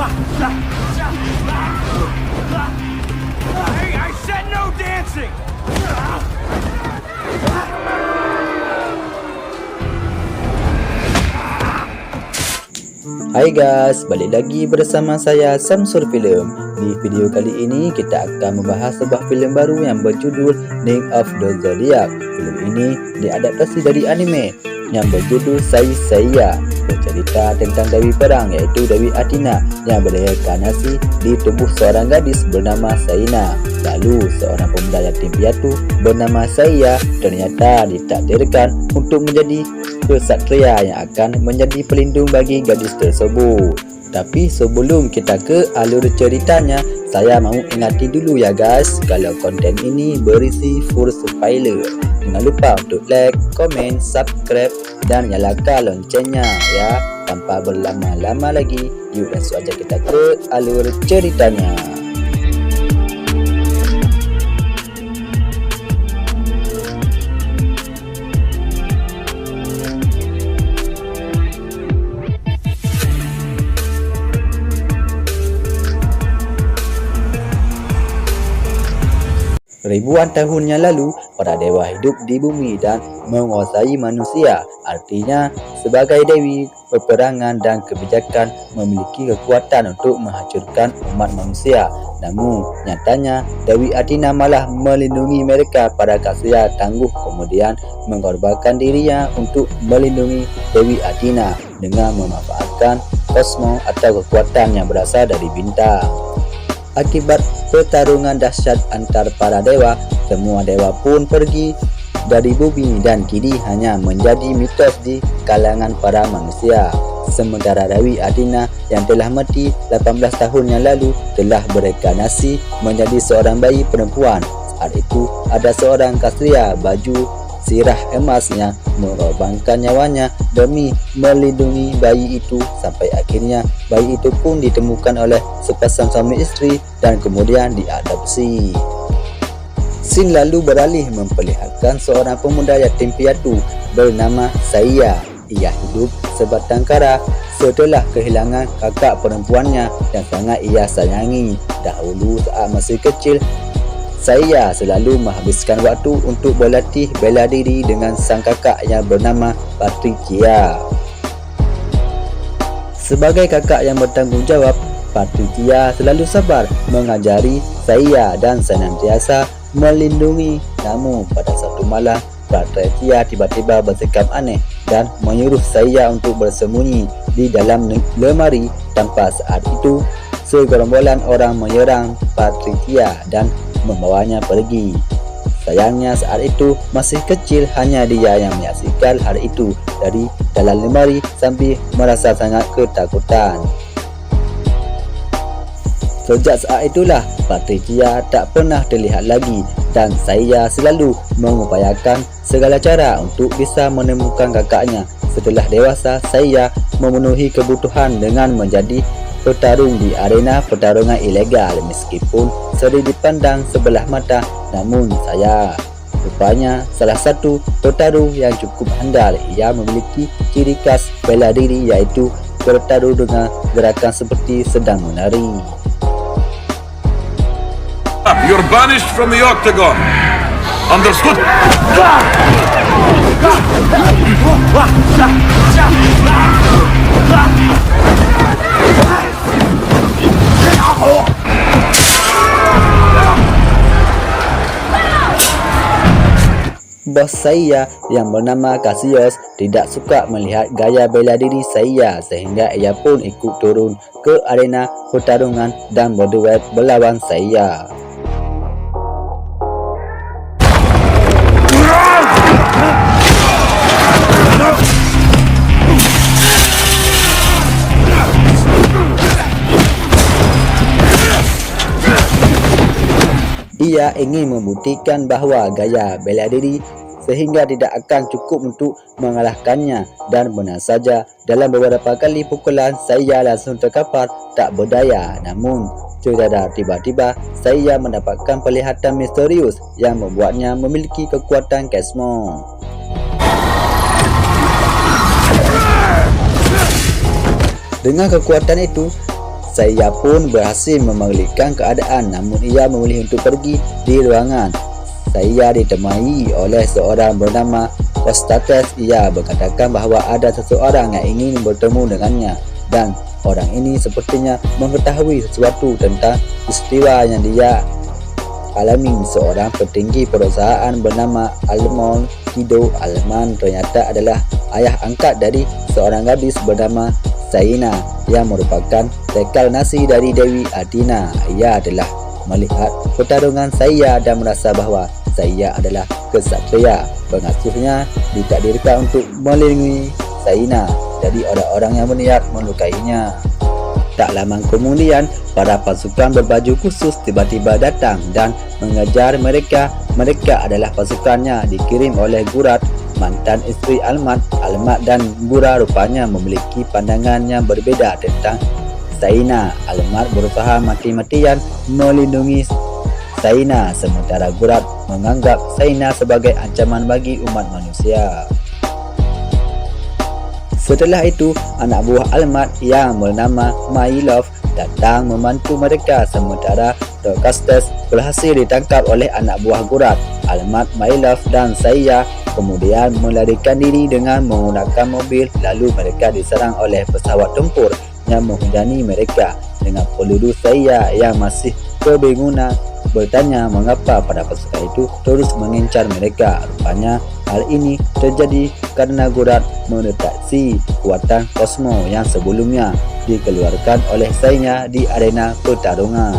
Hey, I said no dancing! Hai guys, balik lagi bersama saya Samsur Film. Di video kali ini kita akan membahas sebuah filem baru yang berjudul Name of the Zodiac. Filem ini diadaptasi dari anime yang berjudul Saiseiya, bercerita tentang Dewi Perang iaitu Dewi Athena yang berdaya-kanasi di tubuh seorang gadis bernama Saina. Lalu seorang pemuda yatim piatu bernama Seiya ternyata ditakdirkan untuk menjadi kesatria yang akan menjadi pelindung bagi gadis tersebut. Tapi sebelum kita ke alur ceritanya, saya mahu ingatin dulu ya guys, kalau konten ini berisi full spoiler. Jangan lupa untuk like, komen, subscribe dan nyalakan loncengnya ya. Tanpa berlama-lama lagi, yuk langsung aja kita ke alur ceritanya. Ribuan tahun yang lalu, para dewa hidup di bumi dan menguasai manusia. Artinya, sebagai dewi peperangan dan kebijakan memiliki kekuatan untuk menghancurkan umat manusia. Namun, nyatanya Dewi Athena malah melindungi mereka pada kasih tangguh, kemudian mengorbankan dirinya untuk melindungi Dewi Athena dengan memanfaatkan kosmos atau kekuatan yang berasal dari bintang. Akibat pertarungan dahsyat antar para dewa, semua dewa pun pergi dari bumi dan kini hanya menjadi mitos di kalangan para manusia. Sementara Dewi Athena yang telah mati 18 tahun yang lalu telah bereinkarnasi menjadi seorang bayi perempuan. Saat itu ada seorang ksatria baju sirah emas yang mengorbankan nyawanya demi melindungi bayi itu, sampai akhirnya bayi itu pun ditemukan oleh sepasang suami istri dan kemudian diadopsi. Scene lalu beralih memperlihatkan seorang pemuda yatim piatu bernama Seiya. Ia hidup sebatang kara setelah kehilangan kakak perempuannya yang sangat ia sayangi. Dahulu saat masih kecil, Seiya selalu menghabiskan waktu untuk berlatih bela diri dengan sang kakak yang bernama Patricia. Sebagai kakak yang bertanggungjawab, Patricia selalu sabar mengajari Seiya dan senantiasa melindungi. Namun pada satu malam, Patricia tiba-tiba bersikap aneh dan menyuruh Seiya untuk bersembunyi di dalam lemari. Tanpa saat itu, segerombolan orang menyerang Patricia dan membawanya pergi. Sayangnya saat itu masih kecil, hanya dia yang menyaksikan hal itu dari dalam lemari sambil merasa sangat ketakutan. Sejak saat itulah Patricia tak pernah terlihat lagi dan Seiya selalu mengupayakan segala cara untuk bisa menemukan kakaknya. Setelah dewasa, Seiya memenuhi kebutuhan dengan menjadi petarung di arena pertarungan ilegal. Meskipun sering dipandang sebelah mata, namun rupanya salah satu petarung yang cukup handal. Ia memiliki ciri khas bela diri, yaitu bertarung dengan gerakan seperti sedang menari. You're banished from the octagon. Understood? Bos Seiya yang bernama Cassius tidak suka melihat gaya bela diri Seiya, sehingga ia pun ikut turun ke arena pertarungan dan berduet berlawan Seiya. Ia ingin membuktikan bahawa gaya bela diri sehingga tidak akan cukup untuk mengalahkannya, dan benar saja dalam beberapa kali pukulan Seiya langsung terkapar tak berdaya. Namun secara tiba-tiba Seiya mendapatkan penglihatan misterius yang membuatnya memiliki kekuatan kosmo. Dengan kekuatan itu, Saya pun berhasil memulihkan keadaan, namun ia memilih untuk pergi di ruangan. Saya ditemui oleh seorang bernama Constantes. Ia berkatakan bahawa ada seseorang yang ingin bertemu dengannya, dan orang ini sepertinya mengetahui sesuatu tentang peristiwa yang dia alami. Seorang petinggi perusahaan bernama Almon Kido Alman ternyata adalah ayah angkat dari seorang gadis bernama Saina yang merupakan rekarnasi dari Dewi Athena. Ia adalah melihat pertarungan saya dan merasa bahawa saya adalah kesatria. Pengasuhnya ditakdirkan untuk melindungi Saina dari orang-orang yang berniat melukainya. Tak lama kemudian, para pasukan berbaju khusus tiba-tiba datang dan mengejar mereka. Mereka adalah pasukannya dikirim oleh Gurat, mantan isteri Almat. Almat dan Gura rupanya memiliki pandangan yang berbeza tentang Saina. Almat berusaha mati-matian melindungi Saina, sementara Gurat menganggap Saina sebagai ancaman bagi umat manusia. Setelah itu, anak buah Almat yang bernama Mailov datang membantu mereka, sementara Constantes berhasil ditangkap oleh anak buah Gurat. Almat, Mailov dan Saya kemudian melarikan diri dengan menggunakan mobil. Lalu mereka diserang oleh pesawat tempur yang menghujani mereka. Dengan peluru, Saya yang masih kebingungan bertanya mengapa para pasukan itu terus mengincar mereka. Rupanya hal ini terjadi karena Gurat mendeteksi kekuatan kosmo yang sebelumnya dikeluarkan oleh Saina di arena pertarungan.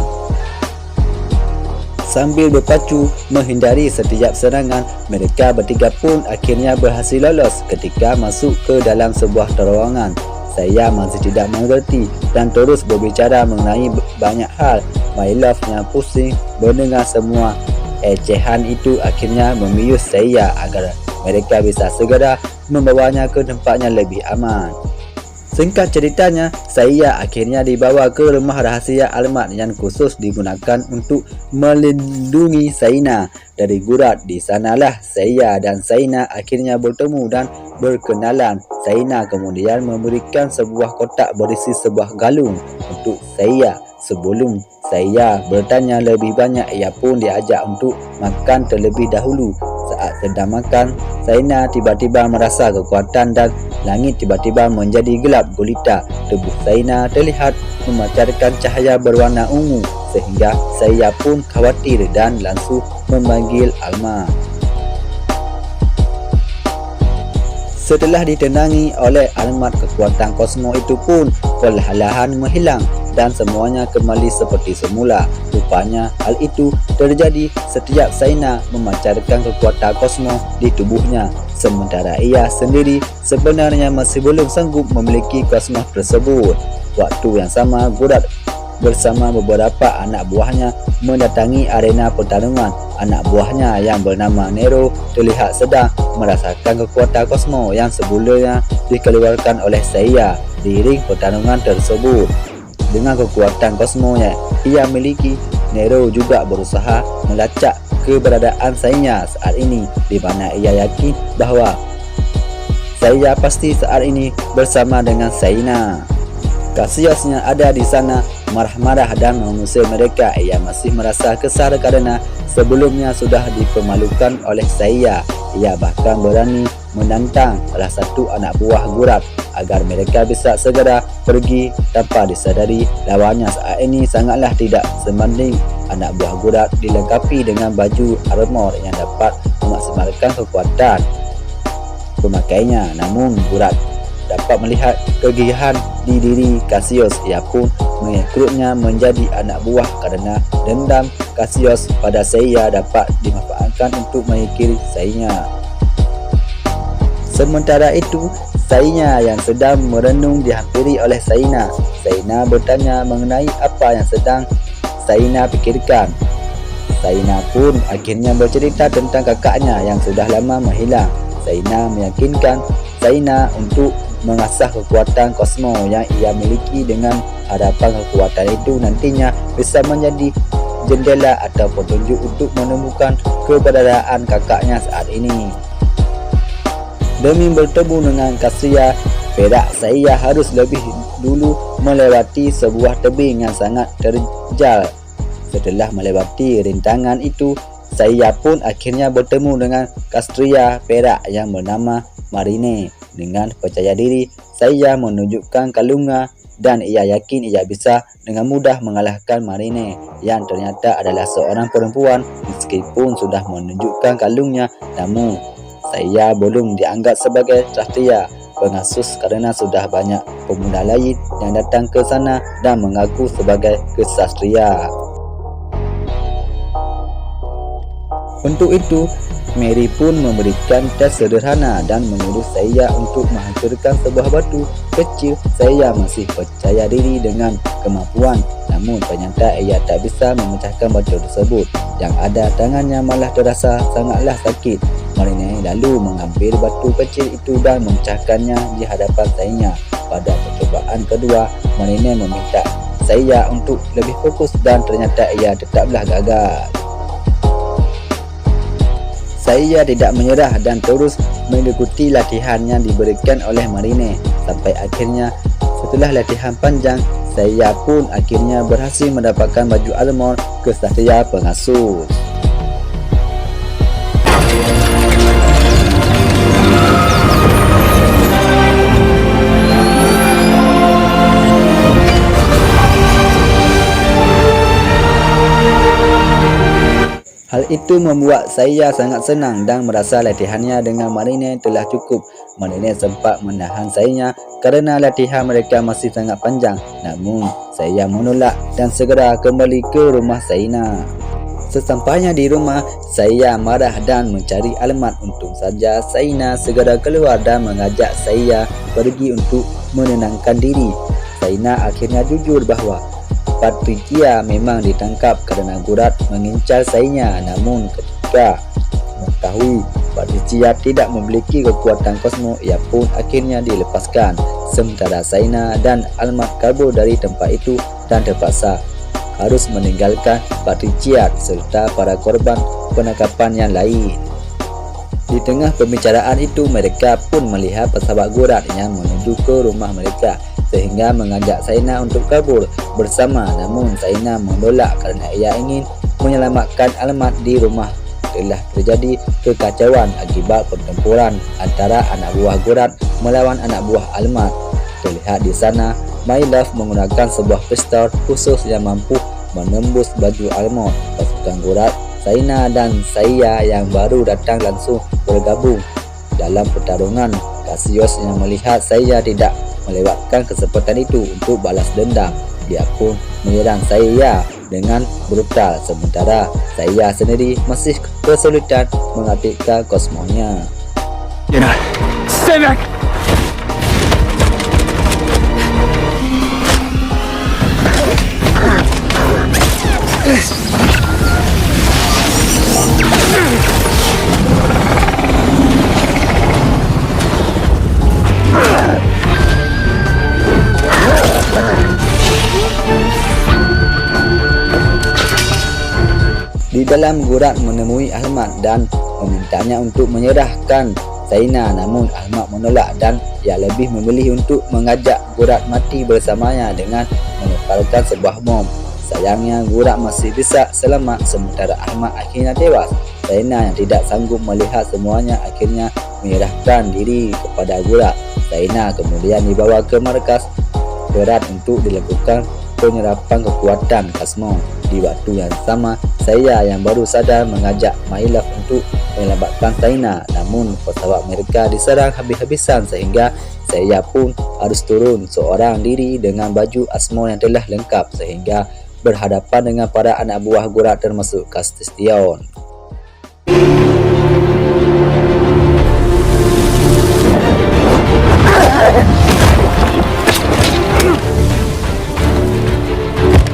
Sambil berpacu menghindari setiap serangan, mereka bertiga pun akhirnya berhasil lolos. Ketika masuk ke dalam sebuah terowongan, saya masih tidak mengerti dan terus berbicara mengenai banyak hal. Mailov yang pusing mendengar semua ecehan itu akhirnya membius saya agar mereka bisa segera membawanya ke tempat yang lebih aman. Singkat ceritanya, saya akhirnya dibawa ke rumah rahasia Almat yang khusus digunakan untuk melindungi Saina dari Gurat. Di sanalah saya dan Saina akhirnya bertemu dan berkenalan. Saina kemudian memberikan sebuah kotak berisi sebuah galung untuk saya. Sebelum saya bertanya lebih banyak, ia pun diajak untuk makan terlebih dahulu. Saat sedang makan, Saina tiba-tiba merasa kekuatan dan langit tiba-tiba menjadi gelap gulita. Tubuh Saina terlihat memancarkan cahaya berwarna ungu sehingga saya pun khawatir dan langsung memanggil Alma. Setelah ditenangi oleh Almat, kekuatan kosmo itu pun perlahan-lahan menghilang dan semuanya kembali seperti semula. Rupanya hal itu terjadi setiap Saina memancarkan kekuatan kosmo di tubuhnya, sementara ia sendiri sebenarnya masih belum sanggup memiliki kosmo tersebut. Waktu yang sama, Gurat bersama beberapa anak buahnya mendatangi arena pertarungan. Anak buahnya yang bernama Nero terlihat sedang merasakan kekuatan kosmo yang sebelumnya dikeluarkan oleh saya di ring pertarungan tersebut. Dengan kekuatan kosmo yang ia miliki, Nero juga berusaha melacak keberadaan Saina saat ini, di mana ia yakin bahawa saya pasti saat ini bersama dengan Saina. Cassius yang ada di sana marah-marah dan mengusir mereka. Ia masih merasa kesal karena sebelumnya sudah dipermalukan oleh saya. Ia bahkan berani menantang salah satu anak buah Gurat agar mereka bisa segera pergi tanpa disadari lawannya saat ini sangatlah tidak sebanding. Anak buah Gurat dilengkapi dengan baju armor yang dapat memaksimalkan kekuatan pemakainya. Namun Gurat dapat melihat kegigihan di diri Cassius. Ia pun merekrutnya menjadi anak buah karena dendam Cassius pada saya dapat dimanfaatkan untuk mengikiri Saina. Sementara itu, Saina yang sedang merenung dihampiri oleh Saina. Saina bertanya mengenai apa yang sedang Saina pikirkan. Saina pun akhirnya bercerita tentang kakaknya yang sudah lama menghilang. Saina meyakinkan Saina untuk mengasah kekuatan kosmo yang ia miliki dengan harapan kekuatan itu nantinya bisa menjadi jendela atau petunjuk untuk menemukan keberadaan kakaknya saat ini. Demi bertemu dengan Cassius, Perak saya harus lebih dulu melewati sebuah tebing yang sangat terjal. Setelah melewati rintangan itu, saya pun akhirnya bertemu dengan Kastria Perak yang bernama Marine. Dengan percaya diri, saya menunjukkan kalungnya dan ia yakin ia bisa dengan mudah mengalahkan Marine yang ternyata adalah seorang perempuan. Meskipun sudah menunjukkan kalungnya, namun saya belum dianggap sebagai Kastria pengasus karena sudah banyak pemuda lain yang datang ke sana dan mengaku sebagai kesatria. Untuk itu, Mary pun memberikan tes sederhana dan menyuruh saya untuk menghancurkan sebuah batu kecil. Saya masih percaya diri dengan kemampuan, namun ternyata ia tak bisa memecahkan batu tersebut. Yang ada tangannya malah terasa sangatlah sakit. Marine lalu mengambil batu kecil itu dan memecahkannya di hadapan saya. Pada percobaan kedua, Marine meminta saya untuk lebih fokus dan ternyata ia tetaplah gagal. Saya tidak menyerah dan terus mengikuti latihan yang diberikan oleh Marine sampai akhirnya setelah latihan panjang, saya pun akhirnya berhasil mendapatkan baju armor kesatria pengasus. Hal itu membuat saya sangat senang dan merasa latihannya dengan Marine telah cukup. Marine sempat menahan saya kerana latihan mereka masih sangat panjang. Namun, saya menolak dan segera kembali ke rumah Zaina. Sesampainya di rumah, saya marah dan mencari alamat. Untung saja Zaina segera keluar dan mengajak saya pergi untuk menenangkan diri. Zaina akhirnya jujur bahawa Patricia memang ditangkap kerana Gurat mengincar Zaina. Namun ketika mengetahui Patricia tidak memiliki kekuatan kosmo, ia pun akhirnya dilepaskan. Sementara Zaina dan Almat kabur dari tempat itu dan terpaksa harus meninggalkan Patricia serta para korban penangkapan yang lain. Di tengah pembicaraan itu, mereka pun melihat pesawat Gurat yang menuju ke rumah mereka sehingga mengajak Zaina untuk kabur bersama. Namun Zaina menolak kerana ia ingin menyelamatkan Almat di rumah. Telah terjadi kekacauan akibat pertempuran antara anak buah Gurat melawan anak buah Almat. Terlihat di sana, My Love menggunakan sebuah pistol khusus yang mampu menembus baju armor pasukan Gurat. Zaina dan saya yang baru datang langsung bergabung dalam pertarungan. Cassius yang melihat saya tidak melewatkan kesempatan itu untuk balas dendam. Dia pun menyerang saya dengan brutal, sementara saya sendiri masih kesulitan mengaktifkan kosmonya. Stay back! Di dalam, Gurat menemui Almat dan memintanya untuk menyerahkan Zaina, namun Almat menolak dan ia lebih memilih untuk mengajak Gurat mati bersamanya dengan melemparkan sebuah bom. Sayangnya Gurat masih bisa selamat sementara Almat akhirnya tewas. Zaina yang tidak sanggup melihat semuanya akhirnya menyerahkan diri kepada Gurat. Zaina kemudian dibawa ke markas Berat untuk dilakukan penyerapan kekuatan kosmo. Di waktu yang sama, saya yang baru sadar mengajak My Love untuk menyelamatkan Zaina, namun pesawat mereka diserang habis-habisan sehingga saya pun harus turun seorang diri dengan baju asmo yang telah lengkap sehingga berhadapan dengan para anak buah Gurat termasuk Castation.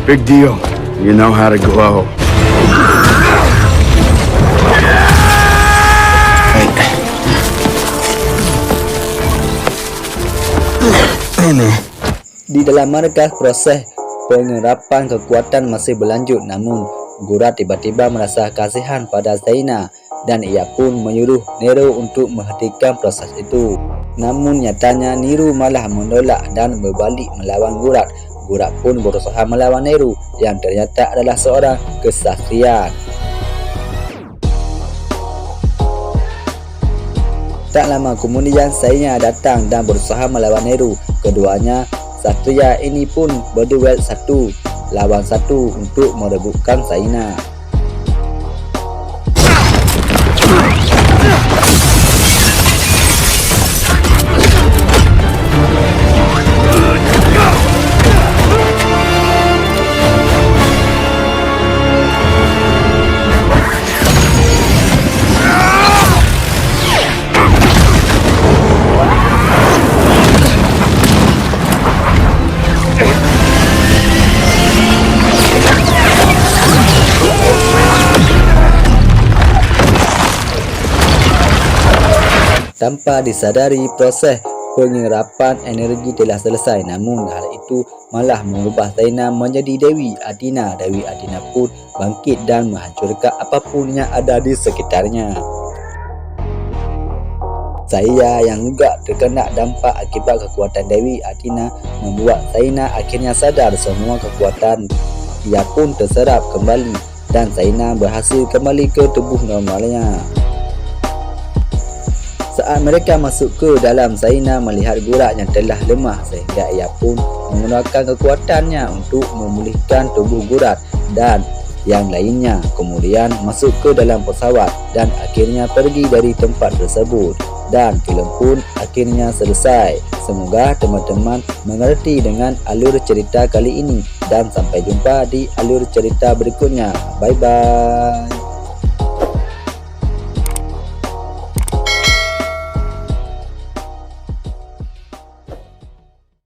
Big deal. You know how to glow. Oh no. Di dalam markas, proses penyerapan kekuatan masih berlanjut, namun Gurat tiba-tiba merasa kasihan pada Zaina dan ia pun menyuruh Nero untuk menghentikan proses itu. Namun nyatanya Nehru malah menolak dan berbalik melawan Gurat. Gurat pun berusaha melawan Nehru yang ternyata adalah seorang kesatrian. Tak lama kemudian Saina datang dan berusaha melawan Nehru. Keduanya Satria ini pun berduel satu lawan satu untuk merebutkan Saina. Tanpa disadari, proses penyerapan energi telah selesai. Namun hal itu malah mengubah Saina menjadi Dewi Adina. Dewi Adina pun bangkit dan menghancurkan apapun yang ada di sekitarnya. Saya yang juga terkena dampak akibat kekuatan Dewi Adina membuat Saina akhirnya sadar semua kekuatan. Ia pun terserap kembali dan Saina berhasil kembali ke tubuh normalnya. Saat mereka masuk ke dalam, Saina melihat Gurat yang telah lemah sehingga ia pun menggunakan kekuatannya untuk memulihkan tubuh Gurat dan yang lainnya. Kemudian masuk ke dalam pesawat dan akhirnya pergi dari tempat tersebut. Dan filem pun akhirnya selesai. Semoga teman-teman mengerti dengan alur cerita kali ini dan sampai jumpa di alur cerita berikutnya. Bye bye.